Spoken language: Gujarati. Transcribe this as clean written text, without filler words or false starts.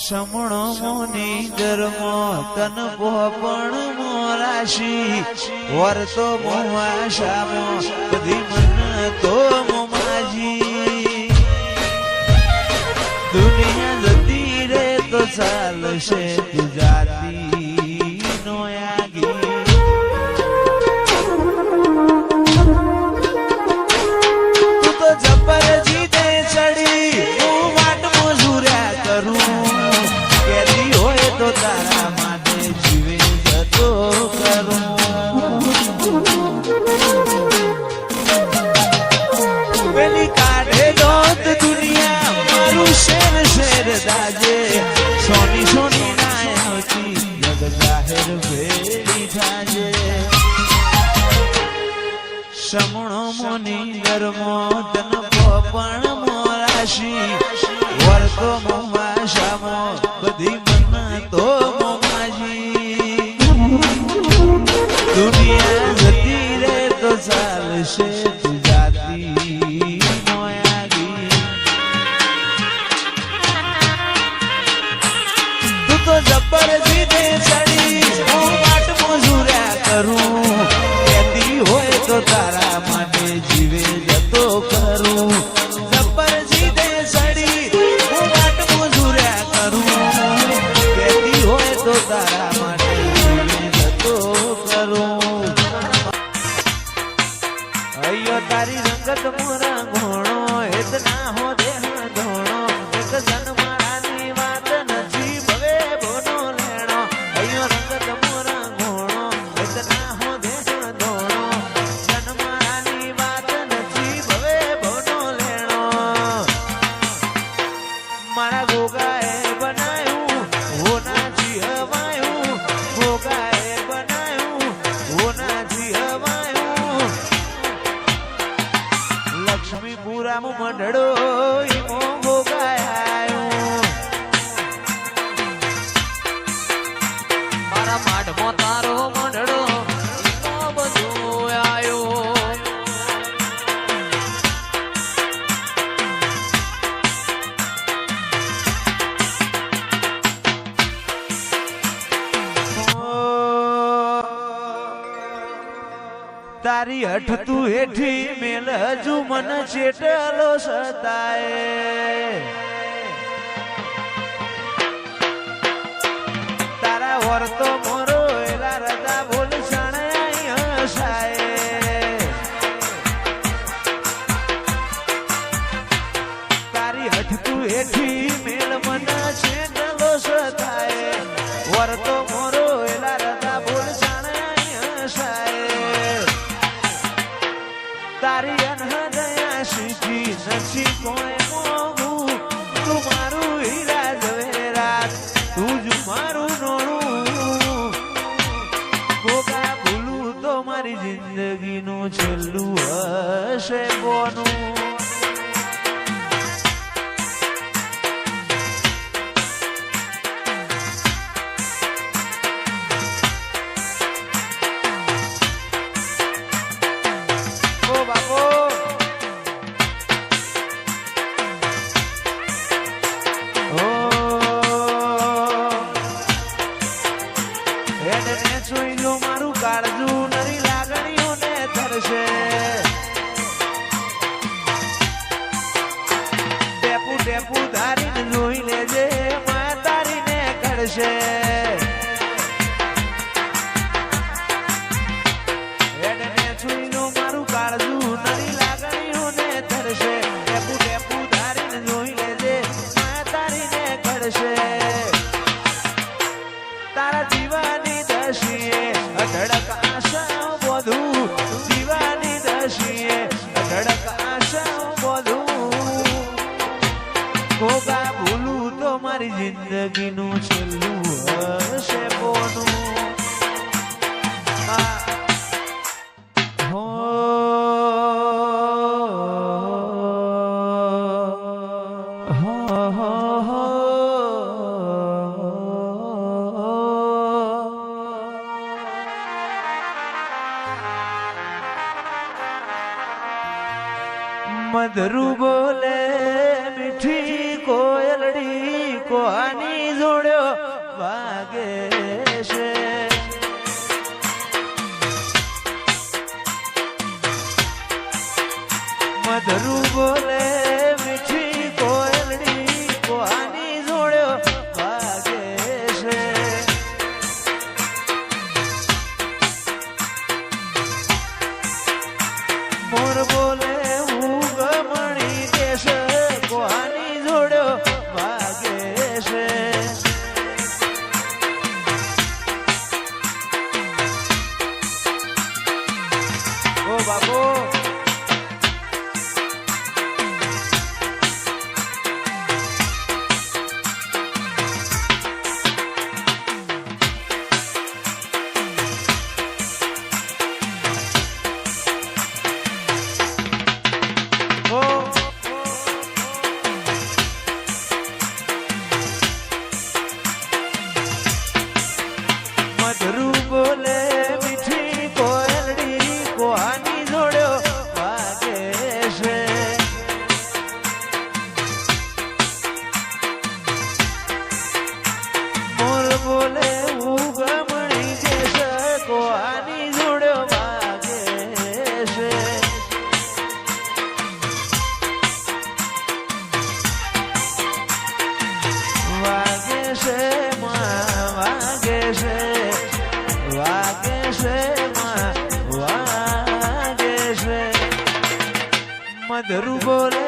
સમણો મોની ધર્મો તન પોપણ મોરાશી વર્તો મોવાશામો બધી મન તો મોમાજી દુનિયા જતી રે તો ચાલશે ગુજરાતી નો આગી તું તો જબર જીતે ચડી હું વાટ મજૂર્યા કરું તો તારા માટે જીવે જતો કરું પેલી કાઢે દોત દુનિયા મારું શેર શેર દાજે સોની સોની ના આવતી જગ જાહેર ભેડી થાજે સમણો મોની ધર્મો તન પણ મોરાશી વર્તો મોમાશામો બધી તો મોમાજી દુનિયા જતી રે તો ચાલશે ગુજરાતી નો આગી તું તો જબર જીતે ચડી હું વાટ મજૂર્યા કરું કહેતી હોય તો તારા માટે જીવે જતો કરું જબર જીતે ચડી હું વાટ મજૂર્યા કરું તો તારા માટે જતો કરું અయ్યો તારી રંગત મોરા ઘોણો હેત ના હો દેહ ધોણો એક જન્મારાની વાત નથી ભવે બોનો લેણો અయ్યો રંગત મોરા ઘોણો હેત ના હો દેહ ધોણો જન્મારાની વાત નથી ભવે બોનો લેણો મારા ગોગાએ બનાયું હોના લક્ષ્મીપુરામાં મંડળો ઈમો ભોગાયો મારા માઢમાં તારો મંડળો ઈમો બધો આયો તારી હઠ તું હેઠી મેલ હજુ મન ચેટલો સતાય તારા વર્તો મોરો એલા રજા બોલ શણાય હસાય તારી હઠ તું હેઠી મેલ મન ચેટલો સતાય વર્તો મોરો એલા રજા બોલ શણાય હસાય તારી અનહદયા શીખી નથી કોઈ મોગું તું મારું હીરા ઝવેરાત તું જ મારું નોણું ગોગા ભૂલું તો મારી જિંદગીનું છેલ્લું હશે કોનું મારું કાળજું નરી લાગણીઓને ધરશે ટેપુ ટેપુ ધારીને જોઈ લેજે માં તારીને કરશે મારું કાળજું નરી લાગણીઓને ધરશે ટેપુ ટેપુ ધારીને જોઈ લેજે માં તારીને કરશે તારા જીવાની દશીએ અઢળક આશા બધું જીવાની દશીએ અઢળક આશા બધું ગોગા ભૂલું તો મારી જિંદગીનું છેલ્લું હશે કોનું मधुरु बोले मीठी कोयलड़ी कोहानी પધરું બોલે